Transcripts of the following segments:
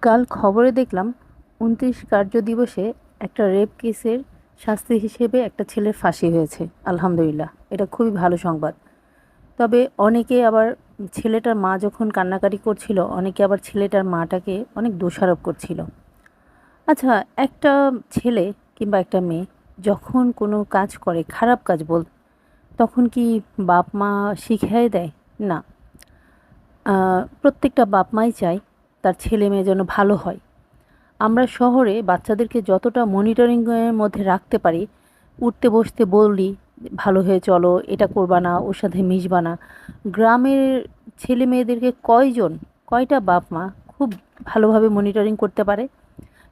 কাল খবরে দেখলাম ২৯ কার্য দিবসে একটা রেপ কেসের শাস্তি হিসেবে একটা ছেলের ফাঁসি হয়েছে। আলহামদুলিল্লাহ, এটা খুবই ভালো সংবাদ। তবে অনেকে আবার ছেলেটার মা যখন কান্নাকাটি করছিল, অনেকে আবার ছেলেটার মাটাকে অনেক দোষারোপ করছিল। আচ্ছা, একটা ছেলে কিংবা একটা মেয়ে যখন কোনো কাজ করে, খারাপ কাজ তখন কি বাপ মা শিখিয়ে দেয়? না। প্রত্যেকটা বাপ মাই চায় তার ছেলে মেয়ে যেন ভালো হয়। আমরা শহরে বাচ্চাদেরকে যতটা মনিটরিংয়ের মধ্যে রাখতে পারি, উঠতে বসতে বলি, ভালো হয়ে চলো, এটা করবা না, ওর সাথে মিশবা না। গ্রামের ছেলে মেয়েদেরকে কয়টা বাপ মা খুব ভালোভাবে মনিটরিং করতে পারে?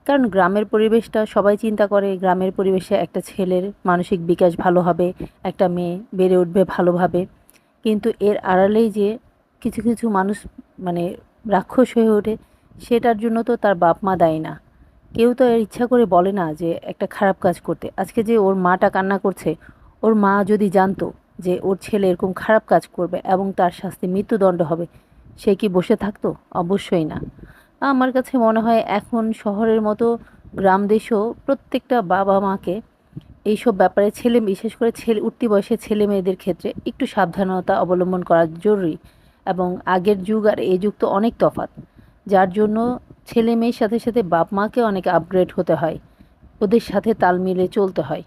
কারণ গ্রামের পরিবেশটা সবাই চিন্তা করে, গ্রামের পরিবেশে একটা ছেলের মানসিক বিকাশ ভালো হবে, একটা মেয়ে বেড়ে উঠবে ভালোভাবে। কিন্তু এর আড়ালেই যে কিছু কিছু মানুষ মানে রাক্ষস হয়ে ওঠে, সেটার জন্য তো তার বাপ মা দায়ী না। কেউ তো এর ইচ্ছা করে বলে না যে একটা খারাপ কাজ করতে। আজকে যে ওর মাটা কান্না করছে, ওর মা যদি জানতো যে ওর ছেলে এরকম খারাপ কাজ করবে এবং তার শাস্তি মৃত্যুদণ্ড হবে, সে কি বসে থাকতো? অবশ্যই না। আমার কাছে মনে হয় এখন শহরের মতো গ্রাম দেশেও প্রত্যেকটা বাবা মাকে এইসব ব্যাপারে বিশেষ করে উঠতি বয়সের ছেলে মেয়েদের ক্ষেত্রে একটু সাবধানতা অবলম্বন করা জরুরি। এবং আগের যুগ আর এই যুগ তো অনেক তফাৎ, যার জন্য ছেলে মেয়ের সাথে সাথে বাপ মাকে অনেক আপগ্রেড হতে হয়, ওদের সাথে তাল মিলিয়ে চলতে হয়।